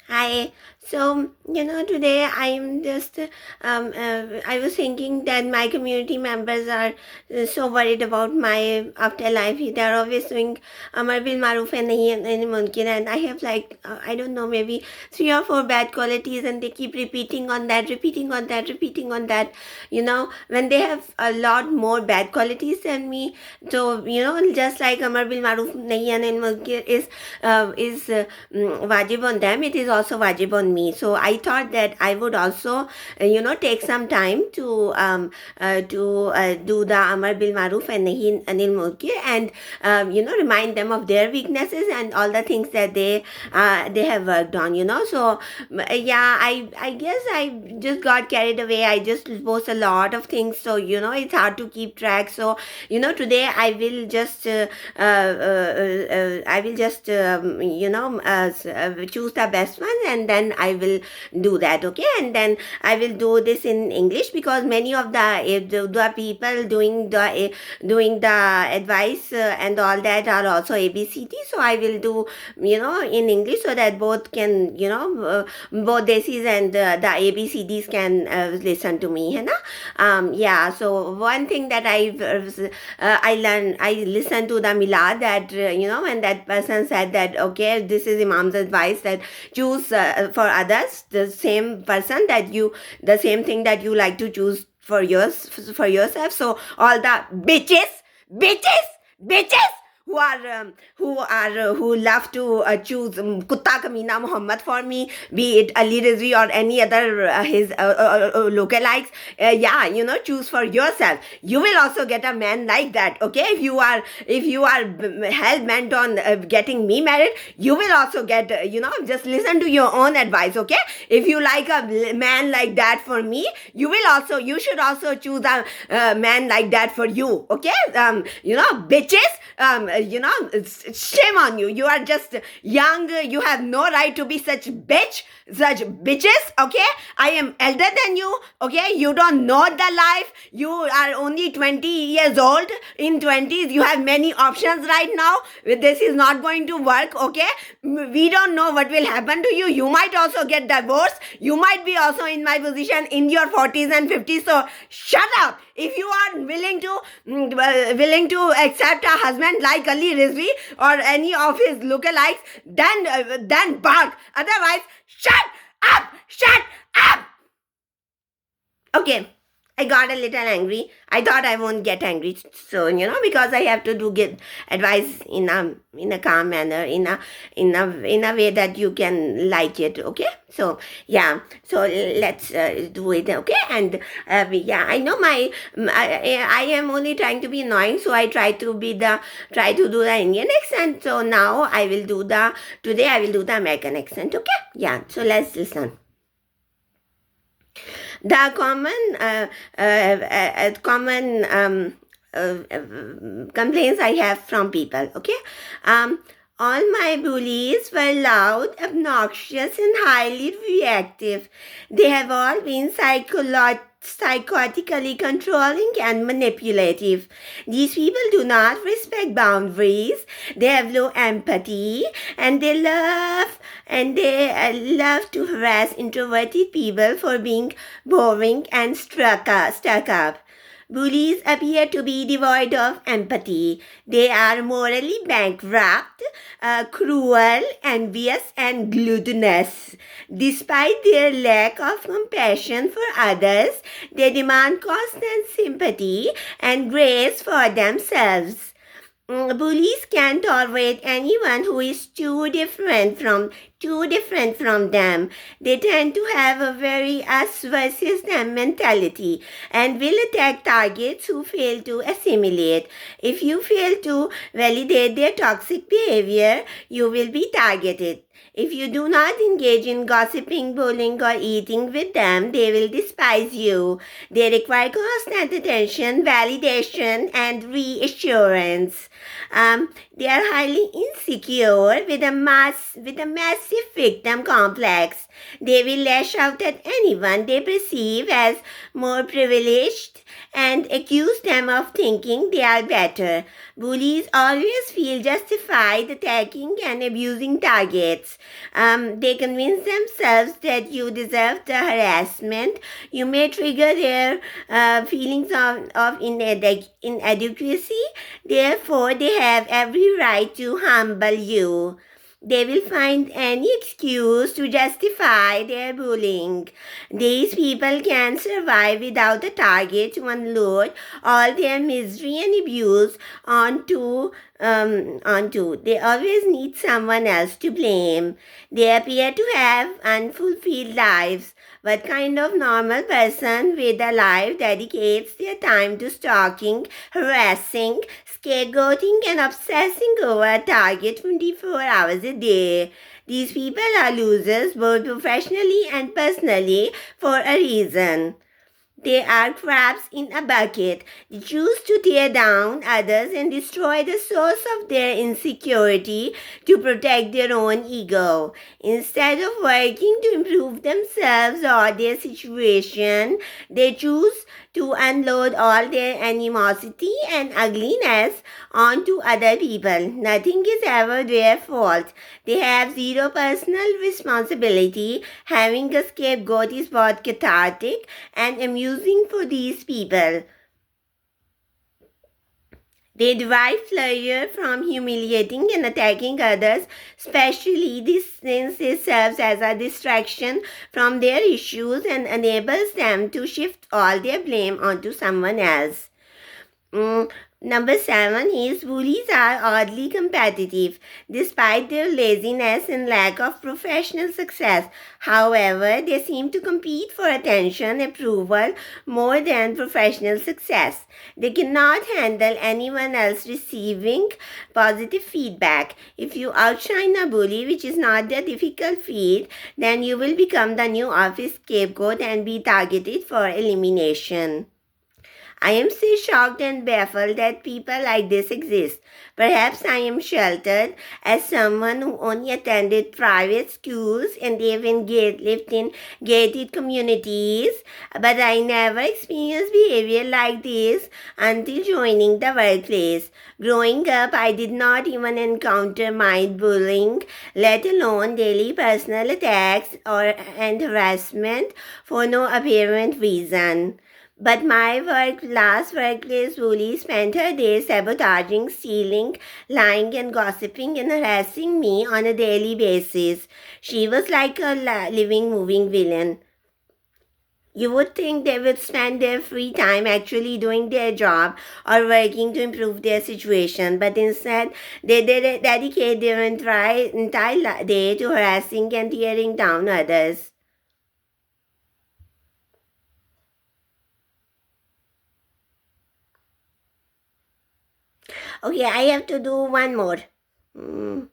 Hi. So, today I'm just, I was thinking that my community members are so worried about my afterlife. They're always doing Amar Bil Maruf and Nahi Mumkin. And I have like, I don't know, maybe three or four bad qualities, and they keep repeating on that, repeating on that, repeating on that. When they have a lot more bad qualities than me. So, just like Amar Bil Maruf Nahi Anil Mumkin is wajib on them, it is also wajib on me. So I thought that I would also take some time to do the Amar Bil Maruf and Nahi Anil Munkar, and remind them of their weaknesses and all the things that they have worked on. So yeah, I guess I just got carried away. I just post a lot of things, so it's hard to keep track. So today I will just choose the best one, and then I will do that. Okay, and then I will do this in English, because many of the people doing the advice and all that are also ABCD. So I will do in English, so that both can both desis and the ABCDs can listen to me, है ना? Yeah. So one thing that I listened to the Milad, that when that person said that, okay, this is Imam's advice, that choose for others the same thing that you like to choose for yourself. So all the bitches who love to choose Kutta Kamina Muhammad for me, be it Ali Rizvi or any other his lookalikes. Yeah, choose for yourself. You will also get a man like that. Okay, if you are hell bent on getting me married, you will also get just listen to your own advice. Okay, if you like a man like that for me, you should also choose a man like that for you. Okay, bitches, shame on you. You are just young. You have no right to be such bitches. Okay, I am elder than you. Okay, you don't know the life. You are only 20 years old. In 20s, you have many options right now. This is not going to work. Okay, we don't know what will happen to you. You might also get divorced. You might be also in my position in your 40s and 50s. So shut up. If you are willing to accept a husband like Ali Rizvi or any of his lookalikes, then bark. Otherwise, shut up. Shut up. Okay, I got a little angry. I thought I won't get angry, so because I have to get advice in a calm manner, in a way that you can like it. Okay, so yeah, so let's do it. Okay, and yeah, I know I am only trying to be annoying, so I try to do the Indian accent. So now today I will do the American accent. Okay, yeah. So let's listen. The common complaints I have from people. Okay, all my bullies were loud, obnoxious, and highly reactive. They have all been psychotically controlling and manipulative. These people do not respect boundaries. They have low empathy, and they love to harass introverted people for being boring and stuck up. Bullies appear to be devoid of empathy. They are morally bankrupt, cruel, envious, and gluttonous. Despite their lack of compassion for others, they demand constant sympathy and grace for themselves. Bullies can't tolerate anyone who is too different from them. They tend to have a very us versus them mentality, and will attack targets who fail to assimilate. If you fail to validate their toxic behavior, you will be targeted. If you do not engage in gossiping, bullying, or eating with them, they will despise you. They require constant attention, validation, and reassurance. They are highly insecure with a massive massive victim complex. They will lash out at anyone they perceive as more privileged and accuse them of thinking they are better. Bullies always feel justified attacking and abusing targets. They convince themselves that you deserve the harassment. You may trigger their feelings of inadequacy. Therefore, they have every right to humble you. They will find any excuse to justify their bullying. These people can survive without a target to unload all their misery and abuse onto. They always need someone else to blame. They appear to have unfulfilled lives. What kind of normal person with a life dedicates their time to stalking, harassing, scapegoating, and obsessing over a target 24 hours a day? These people are losers both professionally and personally for a reason. They are crabs in a bucket. They choose to tear down others and destroy the source of their insecurity to protect their own ego. Instead of working to improve themselves or their situation, they choose to unload all their animosity and ugliness onto other people. Nothing is ever their fault. They have zero personal responsibility. Having a scapegoat is both cathartic and amusing for these people. They derive pleasure from humiliating and attacking others, especially this since it serves as a distraction from their issues and enables them to shift all their blame onto someone else. Number 7 is bullies are oddly competitive despite their laziness and lack of professional success. However, they seem to compete for attention, approval more than professional success. They cannot handle anyone else receiving positive feedback. If you outshine a bully, which is not a difficult feat, then you will become the new office scapegoat and be targeted for elimination. I am still shocked and baffled that people like this exist. Perhaps I am sheltered as someone who only attended private schools and even lived in gated communities, but I never experienced behavior like this until joining the workplace. Growing up, I did not even encounter mind bullying, let alone daily personal attacks and harassment for no apparent reason. But my last workplace bully spent her days sabotaging, stealing, lying and gossiping and harassing me on a daily basis. She was like a living, moving villain. You would think they would spend their free time actually doing their job or working to improve their situation, but instead they dedicate their entire day to harassing and tearing down others. Okay, I have to do one more. Mm.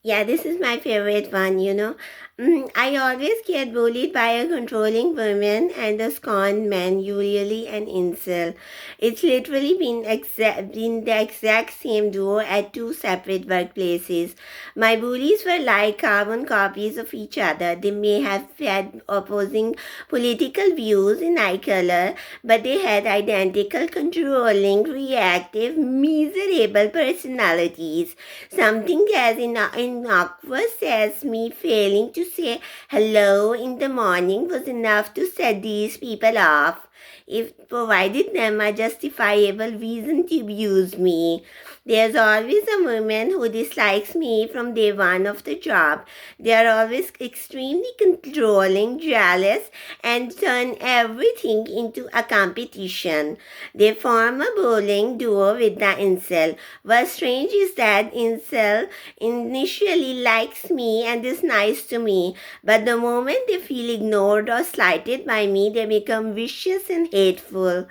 Yeah, this is my favorite one. I always get bullied by a controlling woman and a scorned man, usually an incel. It's literally been the exact same duo at two separate workplaces. My bullies were like carbon copies of each other. They may have had opposing political views in eye color, but they had identical, controlling, reactive, miserable personalities. Something as something awkward says me failing to say hello in the morning was enough to set these people off, if provided them a justifiable reason to abuse me. There's always a woman who dislikes me from day one of the job. They are always extremely controlling, jealous, and turn everything into a competition. They form a bowling duo with the incel. What's strange is that incel initially likes me and is nice to me, but the moment they feel ignored or slighted by me, they become vicious and hateful.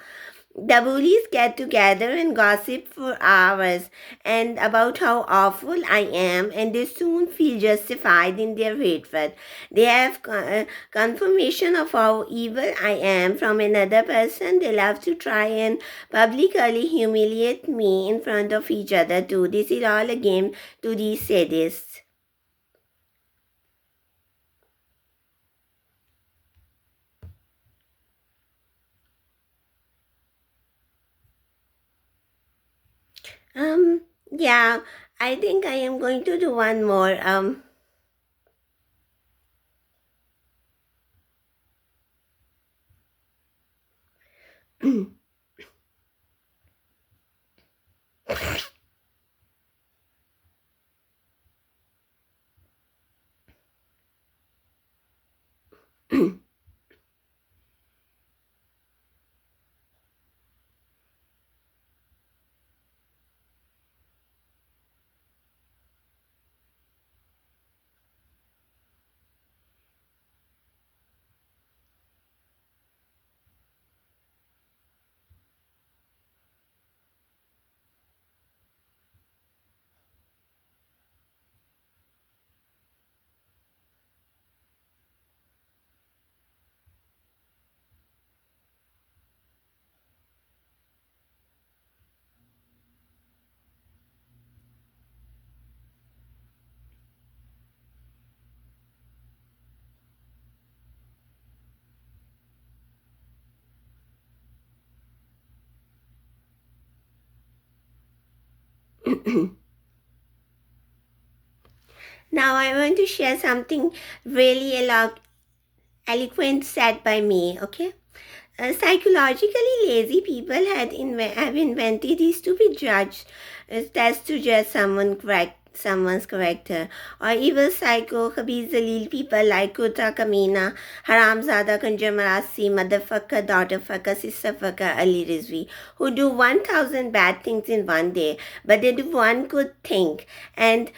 The bullies get together and gossip for hours and about how awful I am, and they soon feel justified in their hatred. They have confirmation of how evil I am from another person. They love to try and publicly humiliate me in front of each other too. This is all a game to these sadists. Yeah, I think I am going to do one more. Now I want to share something really eloquent said by me, okay? Psychologically lazy people have invented these stupid judge tests to judge someone's character, or evil psycho Khabir Zalil people like Kutta Kamina, Haramzada Kunjar Marasi, motherfucker, daughterfucker, sisterfucker, Ali Rizvi, who do 1,000 bad things in one day, but they do one good thing, and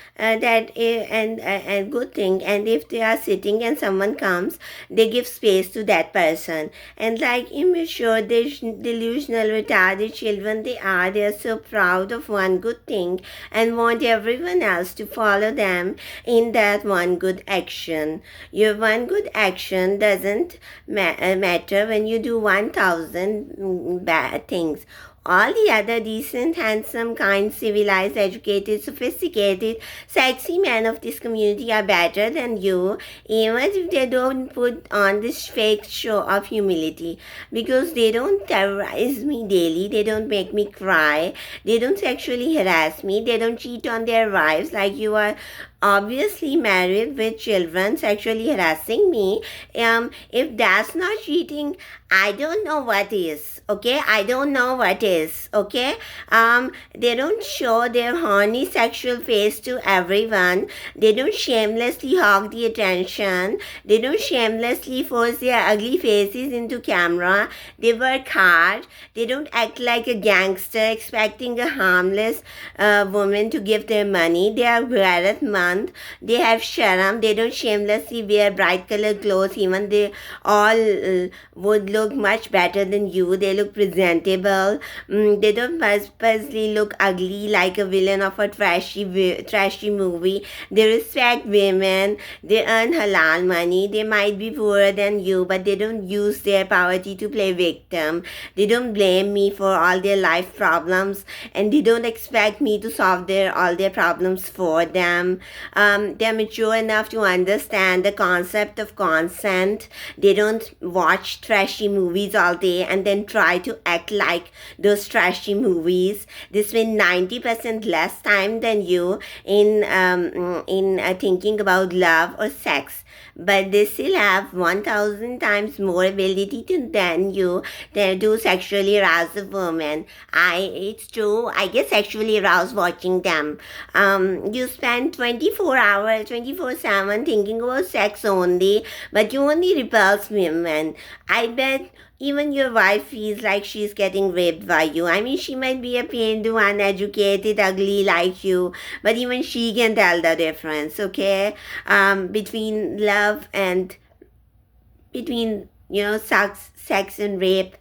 good thing, and if they are sitting and someone comes, they give space to that person. And like immature, delusional, retarded children they are so proud of one good thing and want everyone else to follow them in that one good action. Your one good action doesn't matter when you do 1,000 bad things. All the other decent, handsome, kind, civilized, educated, sophisticated, sexy men of this community are better than you, even if they don't put on this fake show of humility. Because they don't terrorize me daily, they don't make me cry, they don't sexually harass me, they don't cheat on their wives like you are obviously married with children sexually harassing me. If that's not cheating, I don't know what is. Okay, I don't know what is. Okay, they don't show their horny sexual face to everyone. They don't shamelessly hog the attention. They don't shamelessly force their ugly faces into camera. They work hard. They don't act like a gangster expecting a harmless woman to give them money. They are Bharat month. They have sharam. They don't shamelessly wear bright colored clothes. Even they all would look much better than you. They look presentable. They don't purposely look ugly like a villain of a trashy movie. They respect women. They earn halal money. They might be poorer than you, but they don't use their poverty to play victim. They don't blame me for all their life problems, and they don't expect me to solve all their problems for them. They're mature enough to understand the concept of consent. They don't watch trashy movies all day and then try to act like those trashy movies. They spend 90% less time than you in thinking about love or sex, but they still have 1000 times more ability than you to sexually arouse a woman. It's true, I get sexually aroused watching them. You spend 24 hours 24/7 thinking about sex only, but you only repulse women. I bet even your wife feels like she's getting raped by you. I mean, she might be a pained, uneducated, ugly like you, but even she can tell the difference, okay? Between love and between, sex and rape,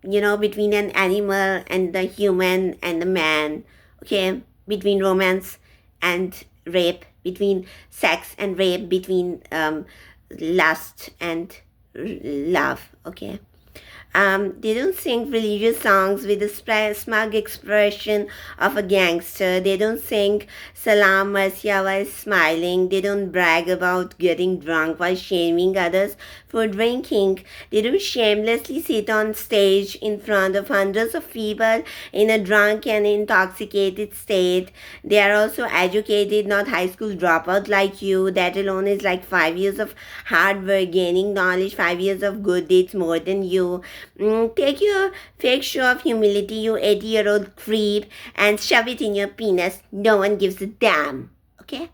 between an animal and the human and the man, okay? Between romance and rape, between sex and rape, between lust and love, okay? They don't sing religious songs with the smug expression of a gangster. They don't sing Salam Marcia while smiling. They don't brag about getting drunk while shaming others for drinking. They don't shamelessly sit on stage in front of hundreds of people in a drunk and intoxicated state. They are also educated, not high school dropout like you. That alone is like 5 years of hard work, gaining knowledge, 5 years of good deeds more than you. Take your fake show of humility, you 80-year-old creep, and shove it in your penis. No one gives a damn. Okay?